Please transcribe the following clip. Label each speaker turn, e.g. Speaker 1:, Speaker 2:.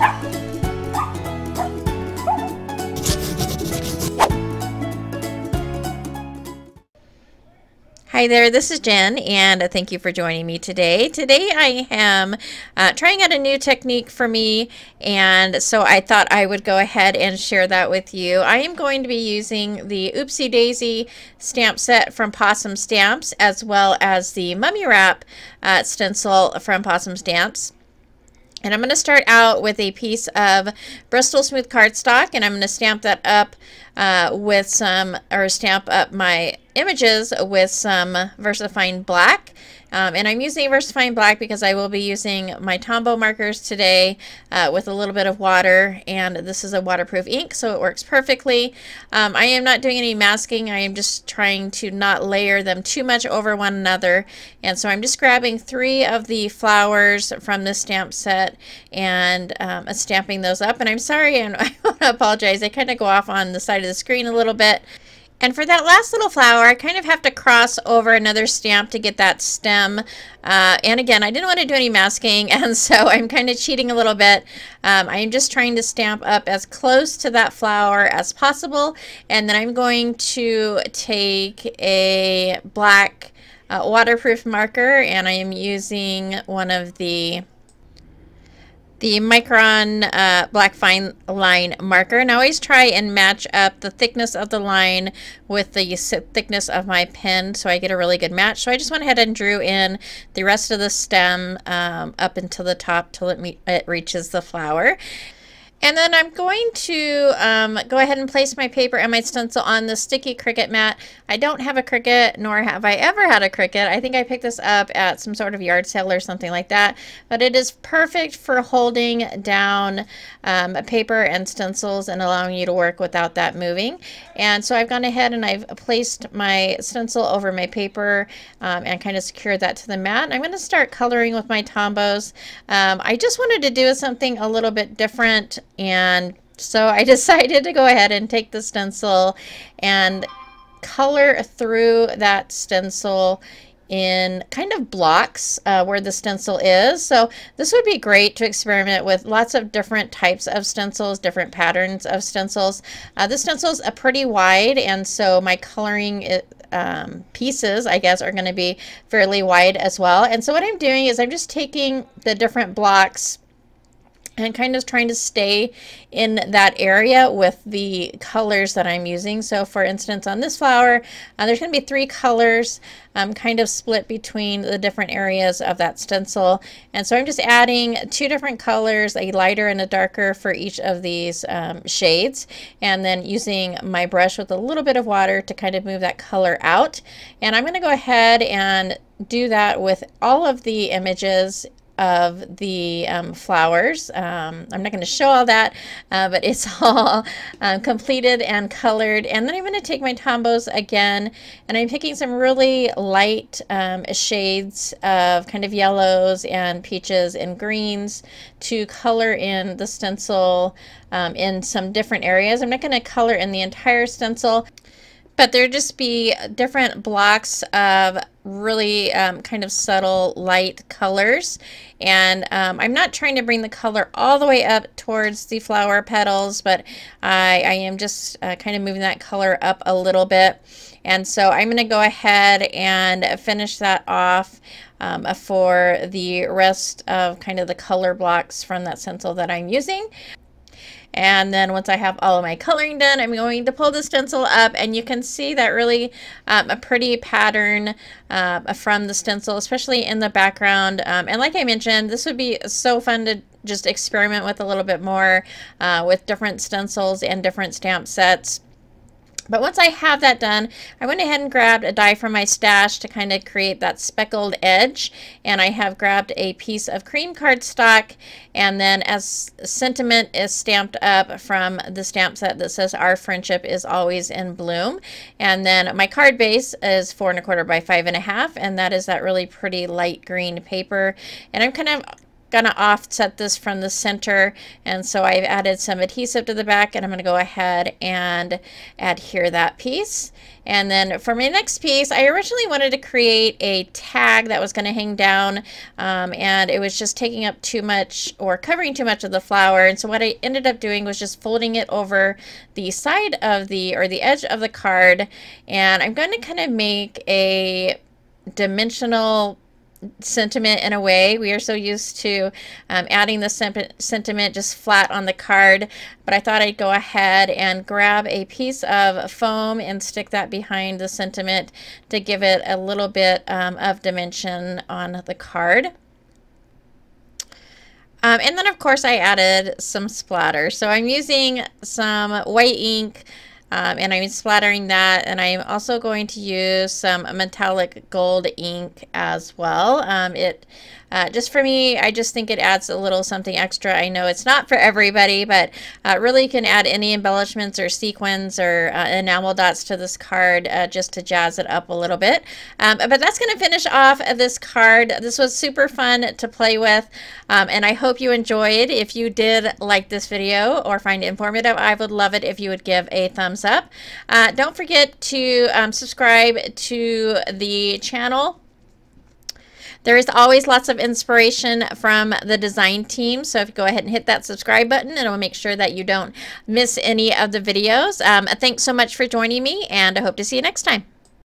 Speaker 1: Hi there, this is Jen, and thank you for joining me today. Today I am trying out a new technique for me, and so I thought I would go ahead and share that with you. I am going to be using the Oopsie Daisy stamp set from Possum Stamps, as well as the Mummy Wrap stencil from Possum Stamps. And I'm going to start out with a piece of Bristol Smooth cardstock, and I'm going to stamp that up with some, or stamp up my images with some VersaFine black. And I'm using VersaFine black because I will be using my Tombow markers today with a little bit of water, and this is a waterproof ink, so it works perfectly. I am not doing any masking. I am just trying to not layer them too much over one another, and so I'm just grabbing 3 of the flowers from this stamp set and stamping those up. And I'm sorry, and I want to apologize, I kind of go off on the side of the screen a little bit. And for that last little flower, I kind of have to cross over another stamp to get that stem. And again, I didn't want to do any masking, and so I'm kind of cheating a little bit. I'm just trying to stamp up as close to that flower as possible. And then I'm going to take a black waterproof marker, and I am using one of the Micron black fine line marker. And I always try and match up the thickness of the line with the thickness of my pen so I get a really good match. So I just went ahead and drew in the rest of the stem up until the top till it reaches the flower. And then I'm going to go ahead and place my paper and my stencil on the sticky Cricut mat. I don't have a Cricut, nor have I ever had a Cricut. I think I picked this up at some sort of yard sale or something like that. But it is perfect for holding down paper and stencils and allowing you to work without that moving. And so I've gone ahead and I've placed my stencil over my paper and kind of secured that to the mat. And I'm going to start coloring with my Tombows. I just wanted to do something a little bit different, and so I decided to go ahead and take the stencil and color through that stencil in kind of blocks where the stencil is. So this would be great to experiment with lots of different types of stencils, different patterns of stencils. This stencil is pretty wide, and so my coloring pieces, I guess, are going to be fairly wide as well. And so what I'm doing is I'm just taking the different blocks and kind of trying to stay in that area with the colors that I'm using. So for instance, on this flower, there's going to be 3 colors kind of split between the different areas of that stencil. And so I'm just adding 2 different colors, a lighter and a darker for each of these shades, and then using my brush with a little bit of water to kind of move that color out. And I'm going to go ahead and do that with all of the images of the flowers. I'm not going to show all that, but it's all completed and colored. And then I'm going to take my Tombows again, and I'm picking some really light shades of kind of yellows and peaches and greens to color in the stencil in some different areas. I'm not going to color in the entire stencil, but there'll just be different blocks of really kind of subtle light colors. And I'm not trying to bring the color all the way up towards the flower petals, but I am just kind of moving that color up a little bit. And so I'm going to go ahead and finish that off for the rest of kind of the color blocks from that stencil that I'm using. And then once I have all of my coloring done, I'm going to pull the stencil up, and you can see that really a pretty pattern from the stencil, especially in the background. And like I mentioned, this would be so fun to just experiment with a little bit more with different stencils and different stamp sets. But once I have that done, I went ahead and grabbed a die from my stash to kind of create that speckled edge. And I have grabbed a piece of cream cardstock, and then as sentiment is stamped up from the stamp set that says "Our friendship is always in bloom." And then my card base is 4¼ by 5½, and that is that really pretty light green paper. And I'm kind of going to offset this from the center, and so I've added some adhesive to the back, and I'm going to go ahead and adhere that piece. And then for my next piece, I originally wanted to create a tag that was going to hang down, and it was just taking up too much or covering too much of the flower. And so what I ended up doing was just folding it over the side of the edge of the card, and I'm going to kind of make a dimensional sentiment in a way. We are so used to adding the sentiment just flat on the card, but I thought I'd go ahead and grab a piece of foam and stick that behind the sentiment to give it a little bit of dimension on the card. And then of course I added some splatter. So I'm using some white ink, and I'm splattering that, and I'm also going to use some metallic gold ink as well. Just for me, I just think it adds a little something extra. I know it's not for everybody, but really you can add any embellishments or sequins or enamel dots to this card just to jazz it up a little bit. But that's going to finish off this card. This was super fun to play with, and I hope you enjoyed. If you did like this video or find it informative, I would love it if you would give a thumbs up. Don't forget to subscribe to the channel. There is always lots of inspiration from the design team, so if you go ahead and hit that subscribe button, and it will make sure that you don't miss any of the videos. Thanks so much for joining me, and I hope to see you next time.